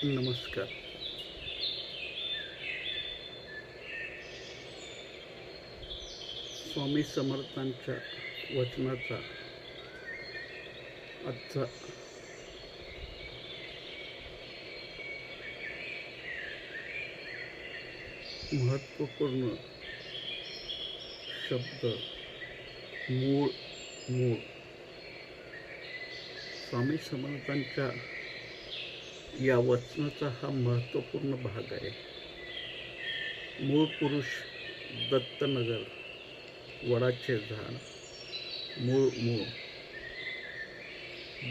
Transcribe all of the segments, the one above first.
नमस्कार. स्वामी समर्थांच्या वचनाचा आजचा महत्त्वपूर्ण शब्द मूळ मूळ. स्वामी समर्थांच्या या वचनाचा हा महत्त्वपूर्ण भाग आहे. मूळ पुरुष दत्तनगर, वडाचे झाड, मूळ मूळ.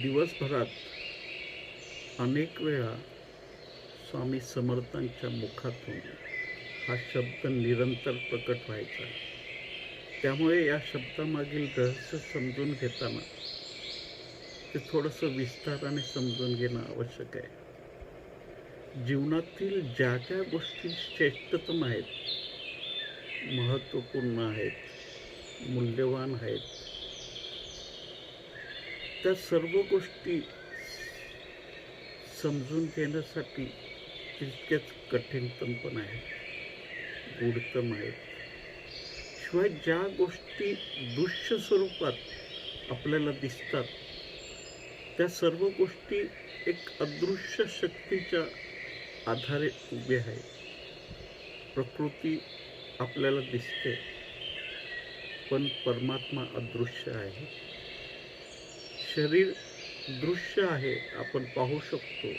दिवसभरात अनेक वेळा स्वामी समर्थांच्या मुखातून हा शब्द निरंतर प्रकट व्हायचा. त्यामुळे या शब्दामागील रहस्य समजून घेताना ते थोडंसं विस्ताराने समजून घेणं आवश्यक आहे. जीवनातील ज्या ज्या गोष्टी श्रेष्ठतम आहेत, महत्त्वपूर्ण आहेत, मूल्यवान आहेत, त्या सर्व गोष्टी समजून घेण्यासाठी तितक्याच कठीणतम पण आहेत, गूढतम आहेत. शिवाय ज्या गोष्टी दृश्य स्वरूपात आपल्याला दिसतात, त्या सर्व गोष्टी एक अदृश्य शक्तीच्या आधारे उभे आहेत. प्रकृती आपल्याला दिसते, पण परमात्मा अदृश्य आहे. शरीर दृश्य आहे, आपण पाहू शकतो,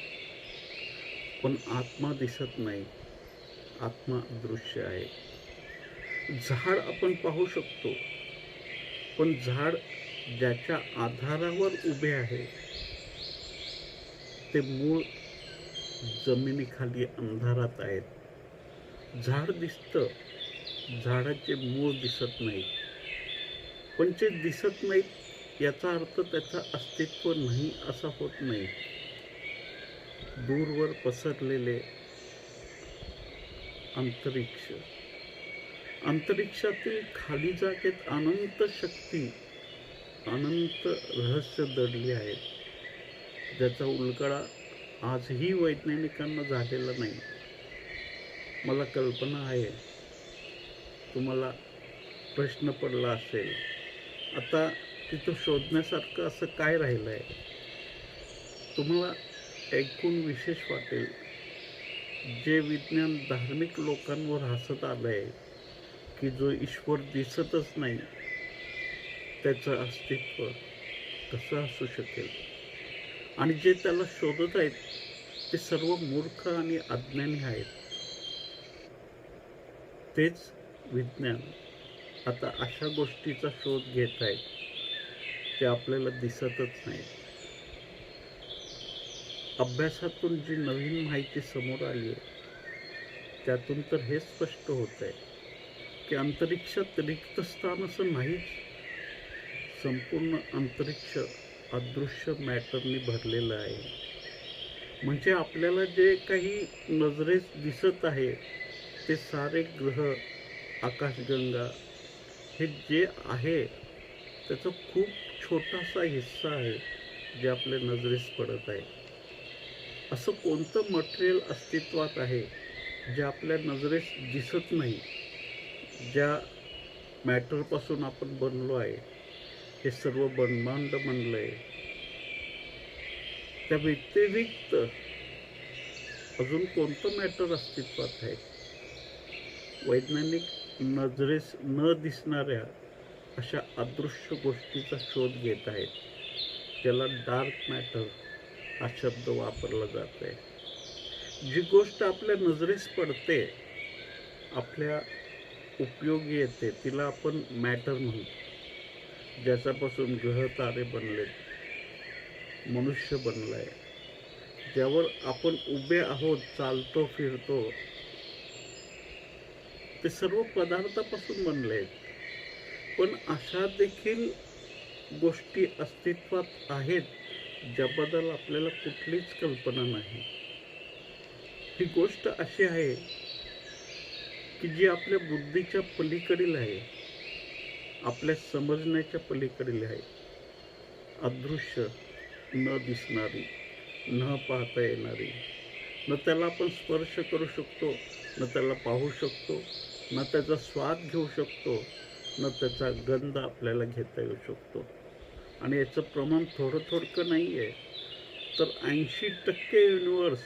पण आत्मा दिसत नाही. आत्मा अदृश्य आहे. झाड आपण पाहू शकतो, पण झाड ज्याच्या आधारावर उभे आहे ते मूळ जमिनीखाली अंधारात आहेत. झाड दिसतं, झाडाचे मूळ दिसत नाही. पण जे दिसत नाहीत याचा अर्थ त्याचं अस्तित्व नाही असा होत नाही. दूरवर पसरलेले अंतरिक्ष, अंतरिक्षातील खाली जागेत अनंत शक्ती, अनंत रहस्य दडली आहेत, ज्याचा उलगडा आजही वैज्ञानिकांना झालेला नाही. मला कल्पना आहे तुम्हाला प्रश्न पडला असेल, आता तिथं शोधण्यासारखं असं काय राहिलं आहे. तुम्हाला ऐकून विशेष वाटेल, जे विज्ञान धार्मिक लोकांवर हसत आलं आहे की जो ईश्वर दिसतच नाही, त्याचं अस्तित्व कसं असू शकेल. आणि जे त्याला शोधत आहेत ते सर्व मूर्ख आणि अज्ञानी आहेत. तेच विज्ञान आता अशा गोष्टीचा शोध घेत आहेत ते आपल्याला दिसतच नाही. अभ्यासातून जी नवीन माहिती समोर आली आहे त्यातून तर हे स्पष्ट होत आहे की अंतरिक्षात रिक्त स्थान असं नाहीच. संपूर्ण अंतरिक्ष अदृश्य मॅटरनी भरलेलं आहे. म्हणजे आपल्याला जे काही नजरेस दिसत आहे ते सारे ग्रह, आकाशगंगा हे जे आहे त्याचा खूप छोटासा हिस्सा आहे जे आपल्या नजरेस पडत आहे. असं कोणतं मटेरियल अस्तित्वात आहे जे आपल्या नजरेस दिसत नाही. ज्या मॅटरपासून आपण बनलो आहे, हे सर्व ब्रह्मांड बनलं आहे, त्या व्यतिरिक्त अजून कोणतं मॅटर अस्तित्वात आहे. वैज्ञानिक नजरेस न दिसणाऱ्या अशा अदृश्य गोष्टीचा शोध घेत आहेत. त्याला डार्क मॅटर हा शब्द वापरला जात आहे. जी गोष्ट आपल्या नजरेस पडते, आपल्या उपयोगी येते, तिला आपण मॅटर म्हणतो. ज्याच्यापासून ग्रह तारे बनलेत, मनुष्य बनलाय, ज्यावर आपण उभे आहोत, चालतो फिरतो, ते सर्व पदार्थापासून बनले आहेत. पण अशा देखील गोष्टी अस्तित्वात आहेत ज्याबद्दल आपल्याला कुठलीच कल्पना नाही. ही गोष्ट अशी आहे की जी आपल्या बुद्धीच्या पलीकडील आहे, आपल्या समजण्याच्या पलीकडील आहे. अदृश्य, न दिसणारी, न पाहता येणारी, न त्याला आपण स्पर्श करू शकतो, न त्याला पाहू शकतो, न त्याचा स्वाद घेऊ शकतो, न त्याचा गंध आपल्याला घेता येऊ शकतो. आणि याचं प्रमाण थोडं नाही आहे, तर 80% युनिवर्स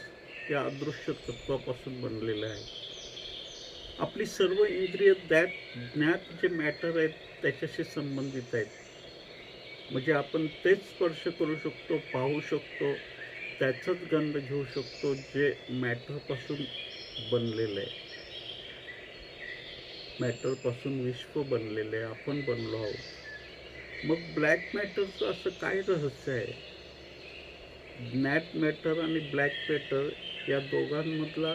या अदृश्य तत्वापासून बनलेलं आहे. आपली सर्व इंद्रिय ज्ञात जे मॅटर आहेत त्याच्याशी संबंधित आहेत. म्हणजे आपण तेच स्पर्श करू शकतो, पाहू शकतो, त्याचाच गंध घेऊ शकतो जे मॅटरपासून बनलेलं आहे. मॅटरपासून विश्व बनलेलं आहे, आपण बनलो आहोत. मग ब्लॅक मॅटरचं असं काय रहस्य आहे? ज्ञात मॅटर आणि ब्लॅक मॅटर या दोघांमधला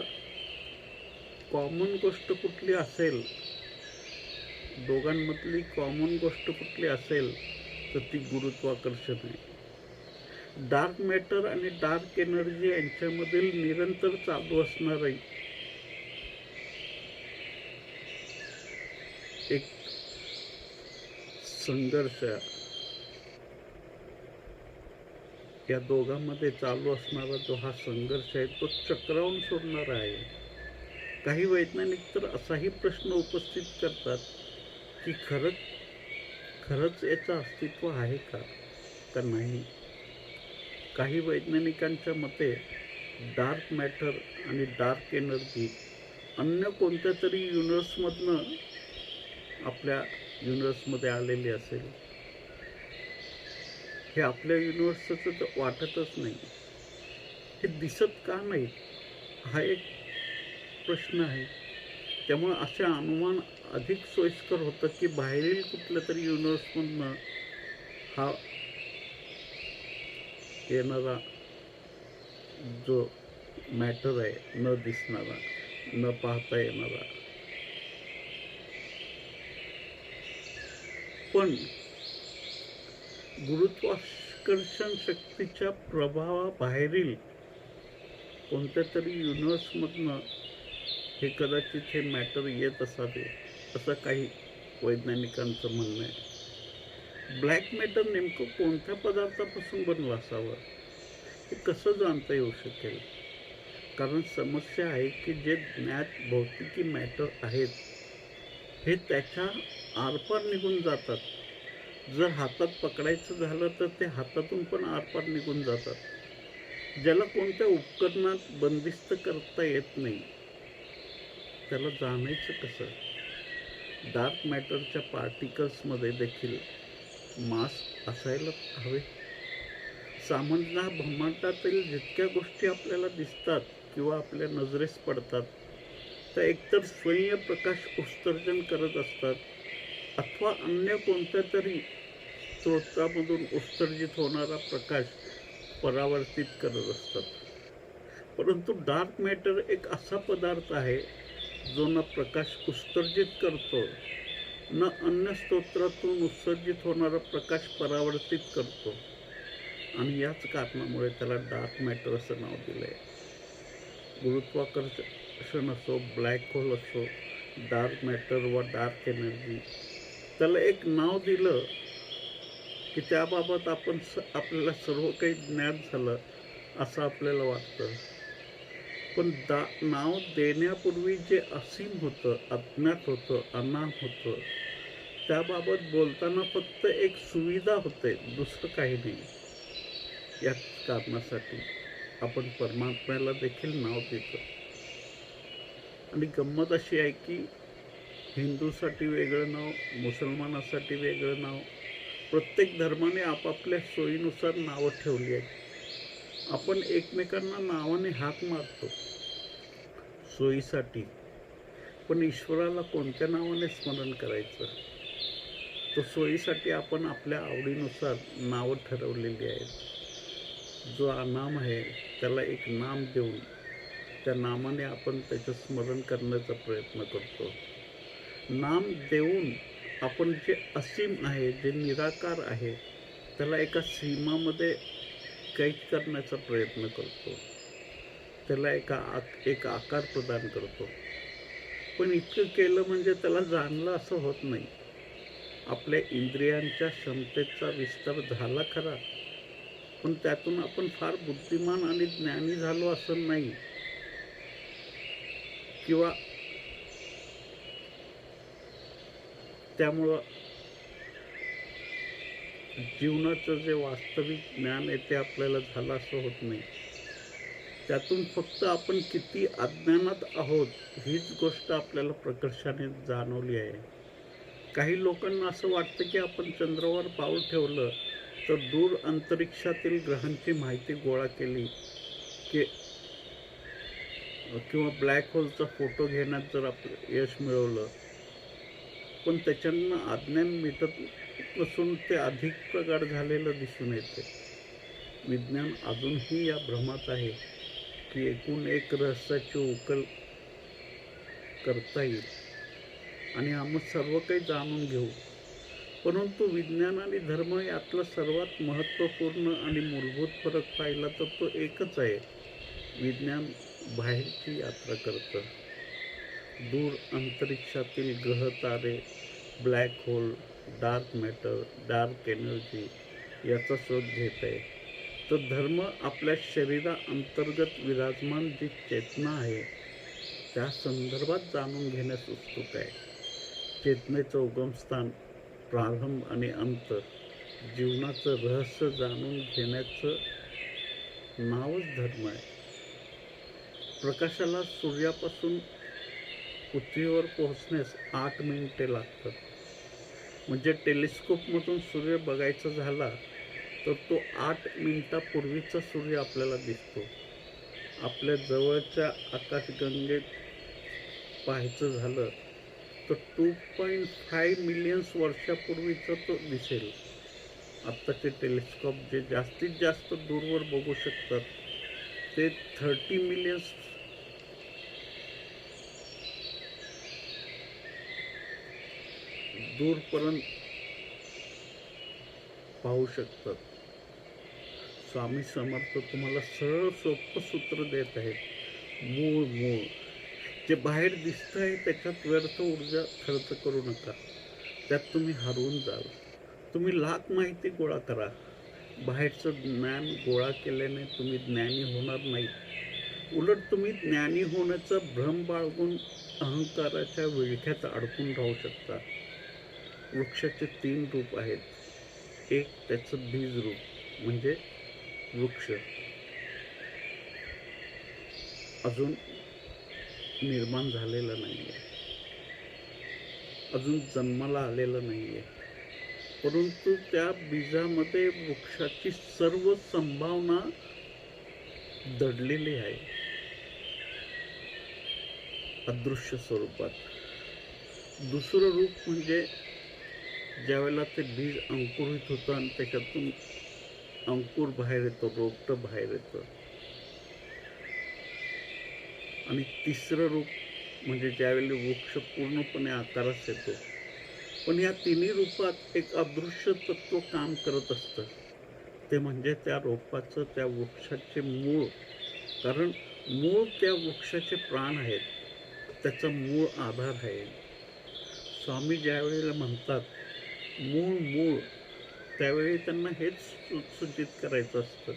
कॉमन गोष्ट कुठली असेल, दोघांमधली कॉमन गोष्ट कुठली असेल तर ती गुरुत्वाकर्षण आहे. डार्क मॅटर आणि डार्क एनर्जी यांच्यामधील निरंतर चालू असणारी एक संघर्ष, या दोघांमध्ये चालू असणारा जो हा संघर्ष आहे तो चक्रावून सोडणारा आहे. काही वैज्ञानिक तर असाही प्रश्न उपस्थित करतात की खरंच याचं अस्तित्व आहे का नाही. काही वैज्ञानिकांच्या मते डार्क मॅटर आणि डार्क एनर्जी अन्य कोणत्या तरी युनिवर्समधनं आपल्या युनिवर्समध्ये आलेली असेल. हे आपल्या युनिवर्सचं तर वाटतच नाही. हे दिसत का नाही हा एक प्रश्न आहे. त्यामुळे असे अनुमान अधिक सोयीस्कर होतं की बाहेरील कुठल्या तरी युनिवर्समधनं हा येणारा जो मॅटर आहे, न दिसणारा, न पाहता येणारा, पण गुरुत्वाकर्षण शक्तीच्या प्रभावाबाहेरील कोणत्या तरी युनिवर्समधनं हे कदाचित हे मॅटर येत असावे, असं काही वैज्ञानिकांचं म्हणणं आहे. ब्लॅक मॅटर नेमकं कोणत्या पदार्थापासून बनलं असावं हे कसं जाणता येऊ शकेल? कारण समस्या आहे की जे ज्ञात भौतिकी मॅटर आहेत हे त्याच्या आरपार निघून जातात. जर हातात पकडायचं झालं तर ते हातातून पण आरपार निघून जातात. ज्याला कोणत्या उपकरणात बंदिस्त करता येत नाही त्याला जाणायचं कसं? डार्क मॅटरच्या पार्टिकल्समध्ये देखील मास असायला हवे. सामान्य ब्रह्मांडातील जितक्या गोष्टी आपल्याला दिसतात किंवा आपल्या नजरेस पडतात त्या एकतर स्वयं प्रकाश उत्सर्जन करत असतात अथवा अन्य कोणत्या तरी स्रोतामधून उत्सर्जित होणारा प्रकाश परावर्तित करत असतात. परंतु डार्क मॅटर एक असा पदार्थ आहे जो न प्रकाश उत्सर्जित करतो, न अन्य स्रोतातून उत्सर्जित होणारा प्रकाश परावर्तित करतो. आणि याच कारणामुळे त्याला डार्क मॅटर असं नाव दिलं आहे. गुरुत्वाकर्षण असो, ब्लॅक होल असो, डार्क मॅटर व डार्क एनर्जी, त्याला एक नाव दिलं की त्याबाबत आपल्याला सर्व काही ज्ञात झालं असं आपल्याला वाटतं. पण नाव देण्यापूर्वी जे असीम होतं, अज्ञात होतं, अनाम होतं, त्याबाबत बोलताना फक्त एक सुविधा होते, दुसरं काही नाही. याच कारणासाठी आपण परमात्म्याला देखील नाव देतो. आणि गंमत अशी आहे की हिंदूसाठी वेगळं नाव, मुसलमानासाठी वेगळं नाव, प्रत्येक धर्माने आपापल्या सोयीनुसार नावं ठेवली आहेत. आपण एकमेकांना नावाने हाक मारतो सोयीसाठी, पण ईश्वराला कोणत्या नावाने स्मरण करायचं? तो सोयीसाठी आपण आपल्या आवडीनुसार नावं ठरवलेली आहेत. जो अनाम आहे त्याला एक नाम देऊन त्या नामाने आपण त्याचं स्मरण करण्याचा प्रयत्न करतो. नाम देऊन आपण जे असीम आहे, जे निराकार आहे, त्याला एका सीमामध्ये कैद करण्याचा प्रयत्न करतो, त्याला एक आकार प्रदान करतो. पण इतकं केलं म्हणजे त्याला जाणलं असं होत नाही. आपल्या इंद्रियांच्या क्षमतेचा विस्तार झाला खरा, पण त्यातून आपण फार बुद्धिमान आणि ज्ञानी झालो असं नाही. किंवा त्यामुळं जीवनाचं जे वास्तविक ज्ञान आहे ते आपल्याला झालं असं होत नाही. त्यातून फक्त आपण किती अज्ञानात आहोत हीच गोष्ट आपल्याला प्रकर्षाने जाणवली आहे. काही लोकांना असं वाटतं की आपण चंद्रावर पाऊल ठेवलं तर दूर अंतरिक्षातील ग्रहांची माहिती गोळा केली की किंवा ब्लॅक होलचा फोटो घेण्यात जर आपलं यश मिळवलं, पण त्याच्यानं अज्ञान मिटत नसून ते अधिक प्रगाढ झालेलं दिसून येते. विज्ञान अजूनही या भ्रमात आहे की एकूण एक रहस्याची उकल करता येईल आणि आम्ही सर्व काही जाणून घेऊ. परंतु विज्ञान आणि धर्म यातला सर्वात महत्त्वपूर्ण आणि मूलभूत फरक पाहिला तर तो एकच आहे. विज्ञान बाहेरची यात्रा करतं. दूर अंतरिक्षातील ग्रह तारे, black hole, dark matter, dark energy याचा शोध घेत आहे. तर धर्म आपल्या शरीराअंतर्गत विराजमान जी चेतना आहे त्या संदर्भात जाणून घेण्यास उत्सुक आहे. चेतनेचं उगमस्थान, प्रारंभ आणि अंत, जीवनाचं रहस्य जाणून घेण्याचं नावच धर्म आहे. प्रकाशाला सूर्यापासून पृथ्वीवर पोहोचण्यास 8 मिनिटे लागतात. म्हणजे टेलिस्कोपमधून सूर्य बघायचा झाला तर तो 8 मिनिटापूर्वीचा सूर्य आपल्याला दिसतो. आपल्या जवळच्या आकाशगंगेत पाहायचं झालं तर 2.5 मिलियन्स वर्षापूर्वीचा तो दिसेल. आत्ताचे टेलिस्कोप जे जास्तीत जास्त दूरवर बघू शकतात ते 30 मिलियन्स दूरपर्यंत पाहू शकतात. स्वामी समर्थ तुम्हाला सरळ सोपं सूत्र देत आहेत. मूळ जे बाहेर दिसत आहे त्याच्यात व्यर्थ ऊर्जा खर्च करू नका. त्यात तुम्ही हरवून जाल. तुम्ही लाख माहिती गोळा करा, बाहेरचं ज्ञान गोळा केल्याने तुम्ही ज्ञानी होणार नाही. उलट तुम्ही ज्ञानी होण्याचा भ्रम बाळगून अहंकाराच्या विळख्यात अडकून राहू शकता. वृक्षाचे 3 रूप आहेत. एक त्याचं बीज रूप म्हणजे वृक्ष अजून निर्माण झालेला नाहीये, अजून जन्माला आलेला नाहीये, परंतु त्या बीजामध्ये वृक्षाची सर्व संभावना दडलेली आहे अदृश्य स्वरूपात. दुसरं रूप म्हणजे ज्यावेळेला ते बीज अंकुरित होतं आणि त्याच्यातून अंकुर बाहेर येतो, रोपटं बाहेर येतं. आणि तिसरं रूप म्हणजे ज्यावेळेला वृक्ष पूर्णपणे आकारास येतो. पण या तिन्ही रूपात एक अदृश्य तत्व काम करत असतं. ते म्हणजे त्या रोपाचं, त्या वृक्षाचे मूळ. कारण मूळ त्या वृक्षाचे प्राण आहेत, त्याचा मूळ आधार आहे. स्वामी ज्यावेळेला म्हणतात मूळ, त्यावेळी त्यांना हेच सूचित करायचं असतं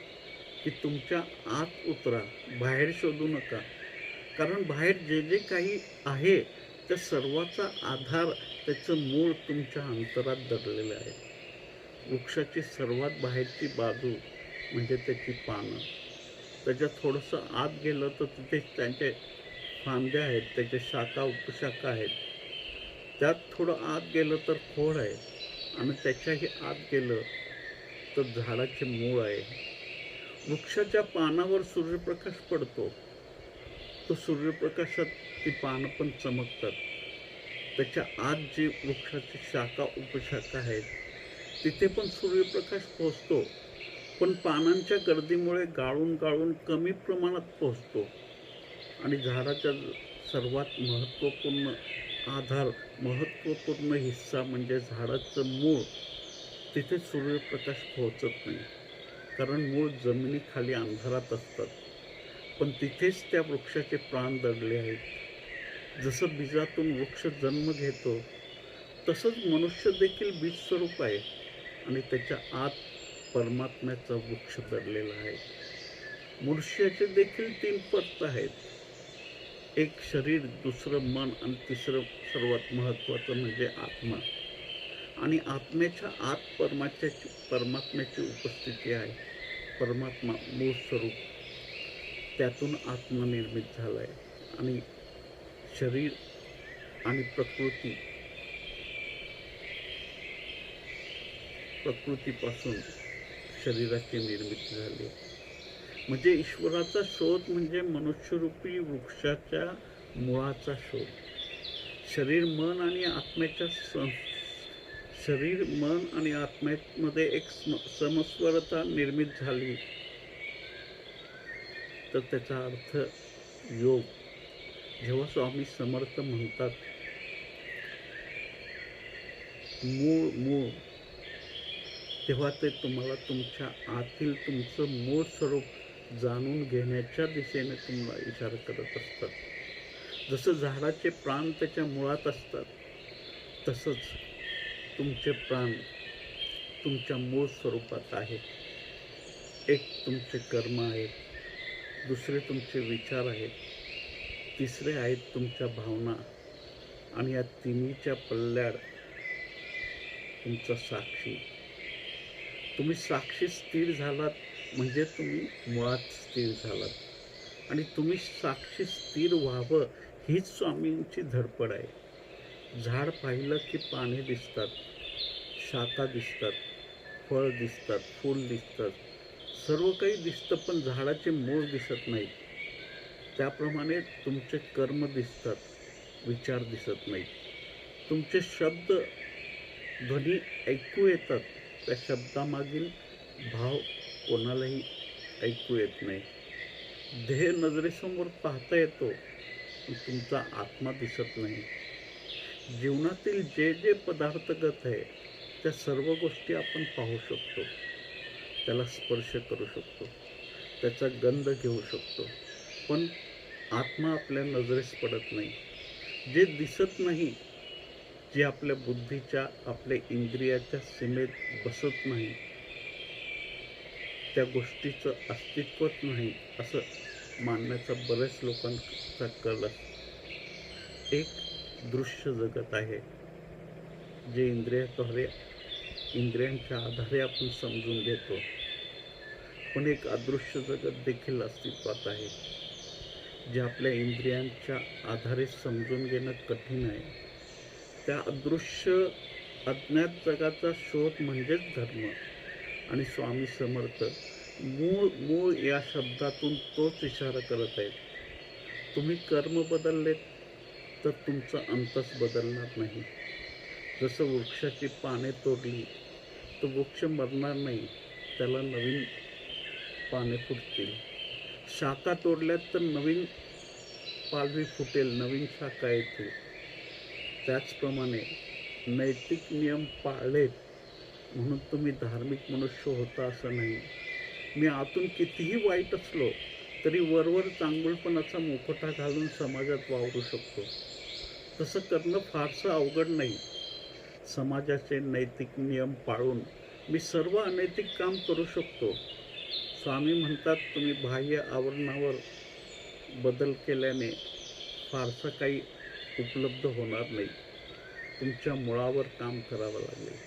की तुमच्या आत उतरा, बाहेर शोधू नका. कारण बाहेर जे जे काही आहे त्या सर्वाचा आधार, त्याचं मूळ तुमच्या अंतरात दडलेलं आहे. वृक्षाची सर्वात बाहेरची बाजू म्हणजे त्याची पानं. त्याच्यात थोडंसं आत गेलं तर तिथे त्यांचे फांद्या आहेत, त्याच्या शाखा उपशाखा आहेत. त्यात थोडं आत गेलं तर खोड आहे आणि त्याच्याही आत गेलं तर झाडाचे मूळ आहे. वृक्षाच्या पानावर सूर्यप्रकाश पडतो, तो सूर्यप्रकाशात ती पानं पण चमकतात. त्याच्या आत जी वृक्षाची शाखा उपशाखा आहेत तिथे पण सूर्यप्रकाश पोहोचतो, पण पानांच्या गर्दीमुळे गाळून कमी प्रमाणात पोहोचतो. आणि झाडाच्या सर्वात महत्त्वपूर्ण आधार, महत्त्वपूर्ण हिस्सा म्हणजे झाडाचं मूळ, तिथे सूर्यप्रकाश पोहोचत नाही. कारण मूळ जमिनीखाली अंधारात असतात. पण तिथेच त्या वृक्षाचे प्राण दडले आहेत. जसं बीजातून वृक्ष जन्म घेतो तसंच मनुष्य देखील बीज स्वरूप आहे आणि त्याच्या आत परमात्म्याचा वृक्ष दडलेला आहे. मनुष्याचे देखील 3 पर्त आहेत. एक शरीर, दुसरं मन आणि तिसरं सर्वात महत्त्वाचं म्हणजे आत्मा. आणि आत्म्याच्या आत परमात्म्याची उपस्थिती आहे. परमात्मा मूळ स्वरूप, त्यातून आत्मा निर्मित झाला आहे. आणि शरीर आणि प्रकृतीपासून शरीराची निर्मिती झाली. म्हणजे ईश्वराचा शोध म्हणजे मनुष्यरूपी वृक्षाच्या मुळाचा शोध. शरीर मन आणि आत्म्यामध्ये एक समस्वरता निर्मित झाली तर त्याचा अर्थ योग. जेव्हा स्वामी समर्थ म्हणतात मूळ, तेव्हा ते तुम्हाला तुमच्या आतील तुमचं मूळ स्वरूप जाणून घेण्याच्या दिशेने तुम्हाला इशारा करत असतात. जसं झाडाचे प्राण त्याच्या मुळात असतात, तसंच तुमचे प्राण तुमच्या मूळ स्वरूपात आहेत. एक तुमचे कर्म आहेत, दुसरे तुमचे विचार आहेत, तिसरे आहेत तुमच्या भावना, आणि या तिन्हीच्या पल्ल्याड तुमचा साक्षी. तुम्ही साक्षी स्थिर झालात म्हणजे तुम्ही मुळात स्थिर झालात. आणि तुम्ही साक्षी स्थिर व्हावं हीच स्वामींची धडपड आहे. झाड पाहिलं की पाने दिसतात, शाखा दिसतात, फळ दिसतात, फूल दिसतात, सर्व काही दिसतं, पण झाडाचे मूळ दिसत नाहीत. त्याप्रमाणे तुमचे कर्म दिसतात, विचार दिसत नाहीत. तुमचे शब्द ध्वनी ऐकू येतात, त्या शब्दामागील भाव कोणालाही ऐकू येत नाही. ध्येय नजरेसमोर पाहता येतो, पण तुमचा आत्मा दिसत नाही. जीवनातील जे जे पदार्थगत आहे त्या सर्व गोष्टी आपण पाहू शकतो, त्याला स्पर्श करू शकतो, त्याचा गंध घेऊ शकतो, पण आत्मा आपल्या नजरेस पडत नाही. जे दिसत नाही, जे आपल्या बुद्धीच्या, आपल्या इंद्रियाच्या सीमेत बसत नाही, त्या गोष्टीचं अस्तित्वच नाही असं मानण्याचा बऱ्याच लोकांचा कल असतो. एक दृश्य जगत आहे जे इंद्रियांच्या आधारे आपण समजून घेतो, पण एक अदृश्य जगत देखील अस्तित्वात आहे जे आपल्या इंद्रियांच्या आधारे समजून घेणं कठीण आहे. त्या अदृश्य अज्ञात जगाचा शोध म्हणजेच धर्म. आणि स्वामी समर्थ मूळ या शब्दातून तोच इशारा करत आहेत. तुम्ही कर्म बदललेत तर तुमचा अंतच बदलणार नाही. जसं वृक्षाची पाने तोडली तर वृक्ष मरणार नाही, त्याला नवीन पाने फुटतील. शाखा तोडल्यात तर नवीन पालवी फुटेल, नवीन शाखा येतील. त्याचप्रमाणे नैतिक नियम पाळलेत म्हणून तुम्ही धार्मिक मनुष्य होता असं नाही. मी आतून कितीही वाईट असलो तरी वरवर चांगुलपणाचा मुखवटा घालून समाजात वावरू शकतो. तसं करणं फारसं अवघड नाही. समाजाचे नैतिक नियम पाळून मी सर्व अनैतिक काम करू शकतो. स्वामी म्हणतात तुम्ही बाह्य आवरणावर बदल केल्याने फारसं काही उपलब्ध होणार नाही. तुमच्या मुळावर काम करावं लागेल,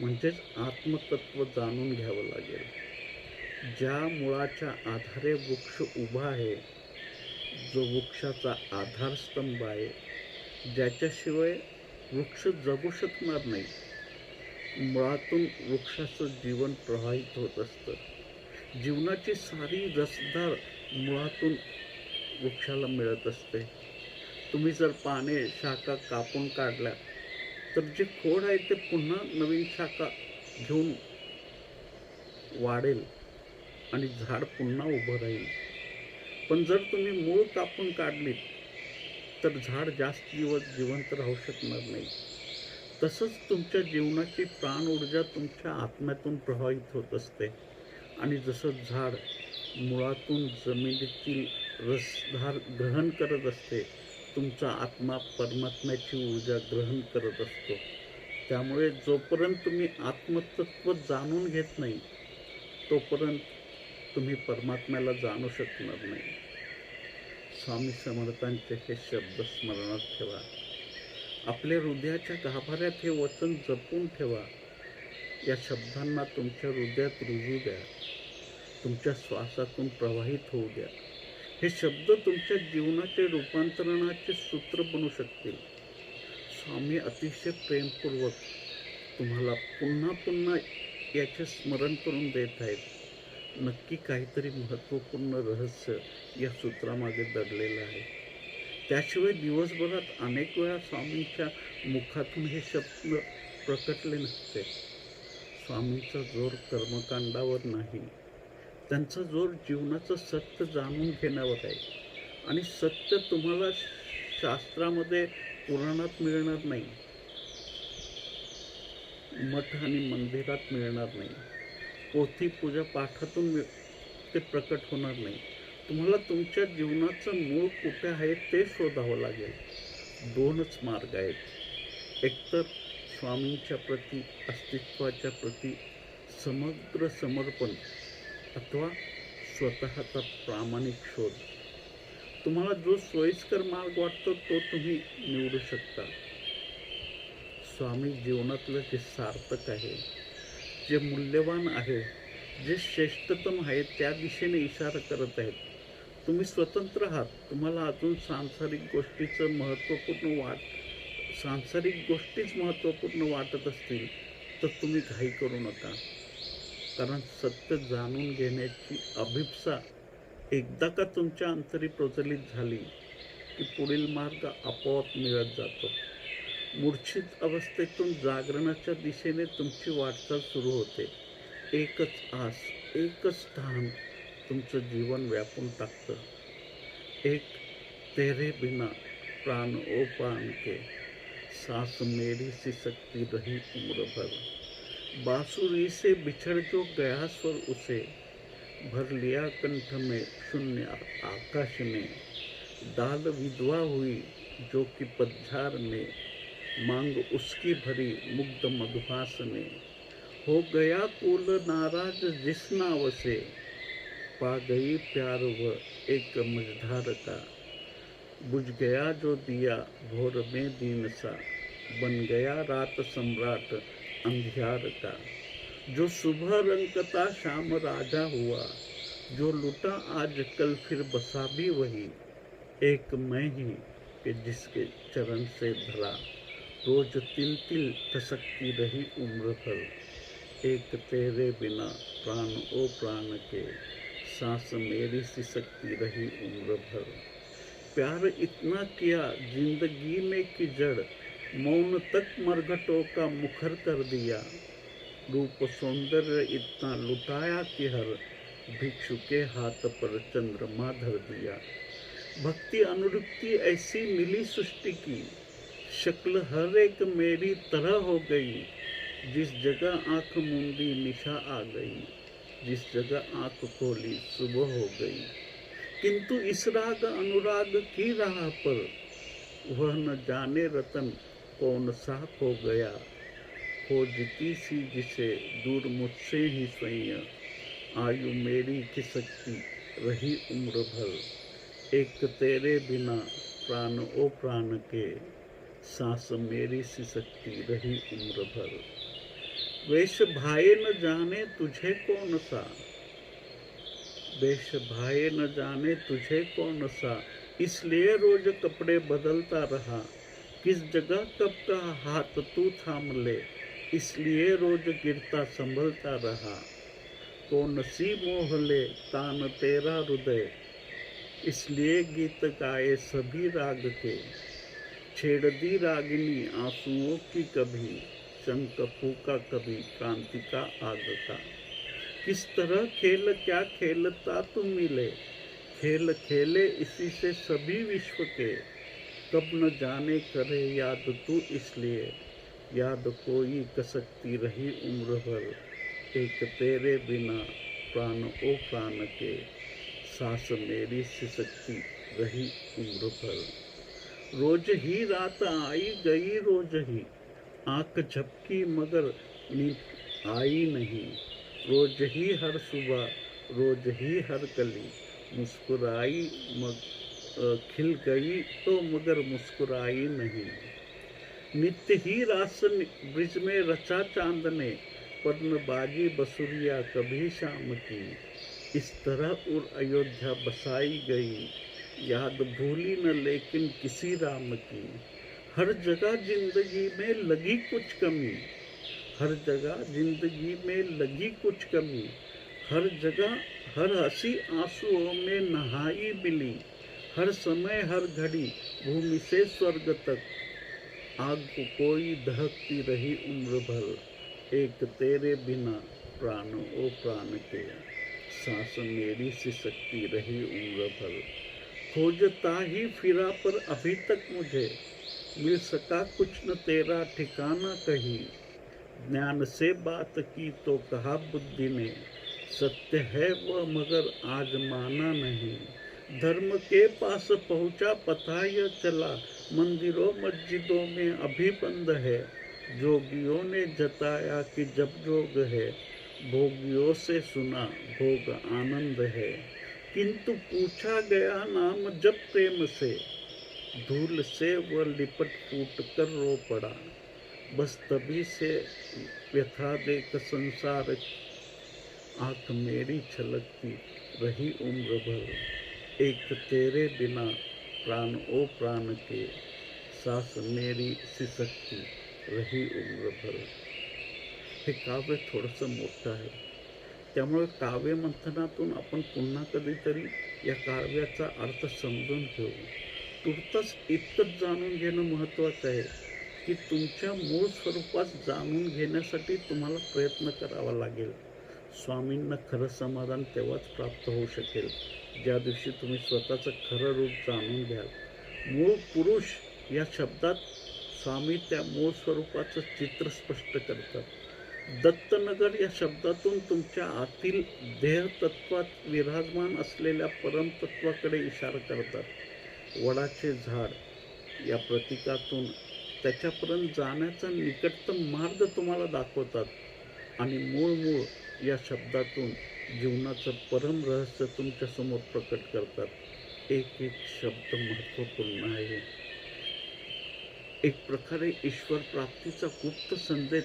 म्हणजेच आत्मतत्व जाणून घ्यावं लागेल. ज्या मुळाच्या आधारे वृक्ष उभा आहे, जो वृक्षाचा आधारस्तंभ आहे, ज्याच्याशिवाय वृक्ष जगू शकणार नाही. मुळातून वृक्षाचं जीवन प्रवाहित होत असतं. जीवनाची सारी रसधार मुळातून वृक्षाला मिळत असते. तुम्ही जर पाने, शाखा कापून काढल्या तर जे खोड आहे ते पुन्हा नवीन शाखा घेऊन वाढेल आणि झाड पुन्हा उभं राहील. पण जर तुम्ही मूळ कापून काढलीत तर झाड जास्त दिवस जिवंत राहू शकणार नाही. तसंच तुमच्या जीवनाची प्राण ऊर्जा तुमच्या आत्म्यातून प्रवाहित होत असते. आणि जसं झाड मुळातून जमिनीतील रसधार ग्रहण करत असते, तुमचा आत्मा परमात्म्याची ऊर्जा ग्रहण करत असतो. त्यामुळे जोपर्यंत तुम्ही आत्मतत्व जाणून घेत नाही तोपर्यंत तुम्ही परमात्म्याला जाणू शकणार नाही. स्वामी समर्थांचे हे शब्द स्मरणात ठेवा. आपल्या हृदयाच्या गाभाऱ्यात हे वचन जपून ठेवा. या शब्दांना तुमच्या हृदयात रुजू द्या. तुमच्या श्वासातून प्रवाहित होऊ द्या. हे शब्द तुमच्या जीवनाचे रूपांतरणाचे सूत्र बनू शकतील. स्वामी अतिशय प्रेमपूर्वक तुम्हाला पुन्हा पुन्हा याचे स्मरण करून देत आहेत. नक्की काहीतरी महत्त्वपूर्ण रहस्य या सूत्रामागे दडलेलं आहे. त्याशिवाय दिवसभरात अनेक वेळा स्वामींच्या मुखातून हे शब्द प्रकटले नसते. स्वामींचा जोर कर्मकांडावर नाही, त्यांचा जोर जीवनाचं सत्य जाणून घेण्यावर आहे. आणि सत्य तुम्हाला शास्त्रामध्ये, पुराणात मिळणार नाही, मठ आणि मंदिरात मिळणार नाही, पोथी पूजा पाठातून ते प्रकट होणार नाही. तुम्हाला तुमच्या जीवनाचं मूळ कुठे आहे ते शोधावं लागेल. दोनच मार्ग आहेत. एकतर स्वामींच्या प्रती, अस्तित्वाच्या प्रती समग्र समर्पण, अथवा स्वतःचा प्रामाणिक शोध. तुम्हाला जो सोयीस्कर मार्ग वाटतो तो तुम्ही निवडू शकता. स्वामी जीवनातलं जे सार्थक आहे, जे मूल्यवान आहे, जे श्रेष्ठतम आहे त्या दिशेने इशारा करत आहेत. तुम्ही स्वतंत्र आहात. तुम्हाला अजून सांसारिक गोष्टीच महत्त्वपूर्ण वाटत असतील तर तुम्ही घाई करू नका. कारण सत्य जाणून घेण्याची अभिप्सा एकदा का तुमच्या अंतरी प्रज्वलित झाली की पुढील मार्ग आपोआप मिळत जातो. मूर्छित अवस्थेतून जागरणाच्या दिशेने तुमची वाटचाल सुरू होते. एकच आस, एकच स्थान तुमचं जीवन व्यापून टाकतं. एक तेरे बिना प्राण ओ प्राण के, सांस मेरी सी सकती रही उम्र भर. बांसुरी से बिछड़ जो गया स्वर उसे, भर लिया कंठ में शून्य आकाश ने. दाल विधवा हुई जो कि पतझार ने, मांग उसकी भरी मुग्ध मधुहास ने. हो गया कुल नाराज जिस नाव से, पा गई प्यार व एक मझधार का. बुझ गया जो दिया भोर में दीन सा, बन गया रात सम्राट अंधियार का. जो सुबह रंगता शाम राजा हुआ, जो लुटा आज कल फिर बसा भी वही. एक मैं ही कि जिसके चरण से भला, रोज तिल तिल खसकती रही उम्र भर. एक तेरे बिना प्राण ओ प्राण के, सांस मेरी सिसकती रही उम्र भर. प्यार इतना किया जिंदगी में कि जड़, मौन तक मरघटों का मुखर कर दिया. रूप सौंदर्य इतना लुटाया कि हर भिक्षु के हाथ पर चंद्रमा धर दिया. भक्ति अनुरक्ति ऐसी मिली सृष्टि की, शक्ल हर एक मेरी तरह हो गई. जिस जगह आंख मूंदी निशा आ गई, जिस जगह आंख खोली सुबह हो गई. किंतु इस राग अनुराग की राह पर, वह न जाने रतन कौन सा खो गया. खोजती सी जिसे दूर मुझसे ही स्वयं, आयु मेरी खिसकती रही उम्र भर. एक तेरे बिना प्राण ओ प्राण के, सांस मेरी सिसकती रही उम्र भर. वेश भाए न जाने तुझे कौन सा, वेश भाए न जाने तुझे कौन सा, इसलिए रोज कपड़े बदलता रहा. किस जगह कब का हाथ तू थाम ले, इसलिए रोज गिरता संभलता रहा. कौन सी मोह ले तान तेरा हृदय, इसलिए गीत गाए सभी राग के. छेड़ दी रागिनी आंसुओं की कभी, शंख फूका कभी क्रांति का आग का. किस तरह खेल क्या खेलता तू मिले, खेल खेले इसी से सभी विश्व के. कब न जाने करे याद तू इसलिए, याद कोई कसकती रही उम्र भर. एक तेरे बिना प्राण ओ प्राण के, सांस मेरी सिसकती रही उम्र भर. रोज ही रात आई गई रोज ही, आंख झपकी मगर नींद आई नहीं. रोज ही हर सुबह, रोज ही हर कली, मुस्कुराई खिल गई तो मगर मुस्कुराई नहीं। नित्य ही रास ब्रिज में रचा चांद ने, पर्ण बाजी बसुरिया कभी शाम की। इस तरह उर अयोध्या बसाई गई, याद भूली न लेकिन किसी राम की। हर जगह जिंदगी में लगी कुछ कमी, हर जगह जिंदगी में लगी कुछ कमी। हर जगह हर हंसी आंसुओं में नहाई मिली। हर समय हर घड़ी भूमि से स्वर्ग तक, आग को कोई दहकती रही उम्र भर। एक तेरे बिना प्राण ओ प्राण के, सांस मेरी सिसकती रही उम्र भर। खोजता ही फिरा पर अभी तक मुझे, मिल सका कुछ न तेरा ठिकाना कहीं। ज्ञान से बात की तो कहा बुद्धि ने, सत्य है वह मगर आज माना नहीं। धर्म के पास पहुंचा पता यह चला, मंदिरों मस्जिदों में अभी बंद है। जोगियों ने जताया कि जब जोग है, भोगियों से सुना भोग आनंद है। किंतु पूछा गया नाम जब प्रेम से, धूल से वह लिपट फूट कर रो पड़ा। बस तभी से व्यथा देख संसार, आंख मेरी छलकती रही उम्र भर। एक तेरे बिना प्राण ओ प्राण के, सांस मेरी सिसकती रही उम्र भर। हे काव्य थोडंसं मोठं आहे, त्यामुळे काव्य मंथनातून आपण पुन्हा कधीतरी या काव्याचा अर्थ समजून घेऊ. तुर्तास इतकंच जाणून घेणं महत्त्वाचं आहे की तुमच्या मूळ स्वरूपात जाणून घेण्यासाठी तुम्हाला प्रयत्न करावा लागेल. स्वामींना खरं समाधान तेव्हाच प्राप्त होऊ शकेल ज्या दिवशी तुम्ही स्वतःचं खरं रूप जाणून घ्याल. मूळ पुरुष या शब्दात स्वामी त्या मूळ स्वरूपाचं चित्र स्पष्ट करतात. दत्तनगर या शब्दातून तुमच्या आतील देहतत्वात विराजमान असलेल्या परमतत्वाकडे इशारा करतात. वडाचे झाड या प्रतीकातून त्याच्यापर्यंत जाण्याचा निकटतम मार्ग तुम्हाला दाखवतात. आणि मूळ या शब्दातून जीवनाचं परम रहस्य तुमच्यासमोर प्रकट करतात. एक शब्द महत्त्वपूर्ण आहे. एक प्रकारे ईश्वर प्राप्तीचा गुप्त संदेश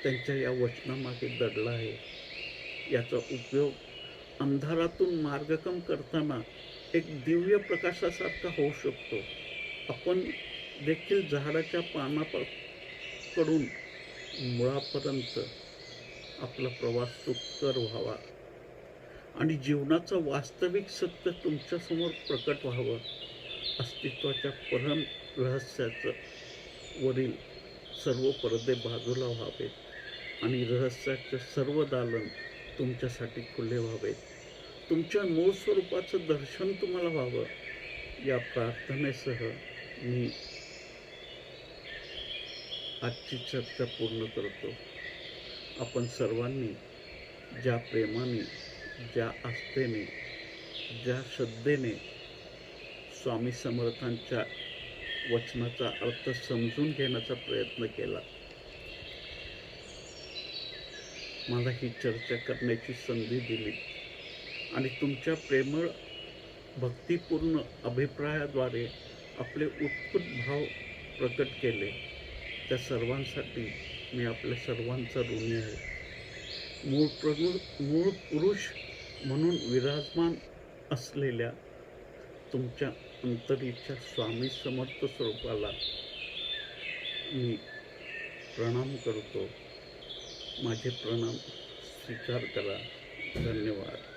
त्यांच्या या वचनामागे दडला आहे. याचा उपयोग अंधारातून मार्गक्रमण करताना एक दिव्य प्रकाशासारखा होऊ शकतो. आपण देखील झाडाच्या पानाकडून मुळापर्यंत आपला प्रवास सुकर व्हावा आणि जीवनाचं वास्तविक सत्य तुमच्यासमोर प्रकट व्हावं. अस्तित्वाच्या परम रहस्याचं वरील सर्व पडदे बाजूला व्हावेत आणि रहस्याचे सर्व दालन तुमच्यासाठी खुले व्हावेत. तुमच्या मूळ स्वरूपाचं दर्शन तुम्हाला व्हावं. या प्रार्थनेसह मी आजची चर्चा पूर्ण करतो. आपण सर्वांनी ज्या प्रेमाने, ज्या आस्थेने, ज्या श्रद्धेने स्वामी समर्थांच्या वचनाचा अर्थ समजून घेण्याचा प्रयत्न केला, मला ही चर्चा करण्याची संधी दिली आणि तुमच्या प्रेमळ भक्तिपूर्ण अभिप्रायाद्वारे आपले उत्कट भाव प्रकट केले, त्या सर्वांसाठी मी आपल्या सर्वांचा ऋणी आहे. मूळ पुरुष म्हणून विराजमान असलेल्या तुमच्या अंतरीच्या स्वामी समर्थ स्वरूपाला मी प्रणाम करतो. माझे प्रणाम स्वीकार करा. धन्यवाद.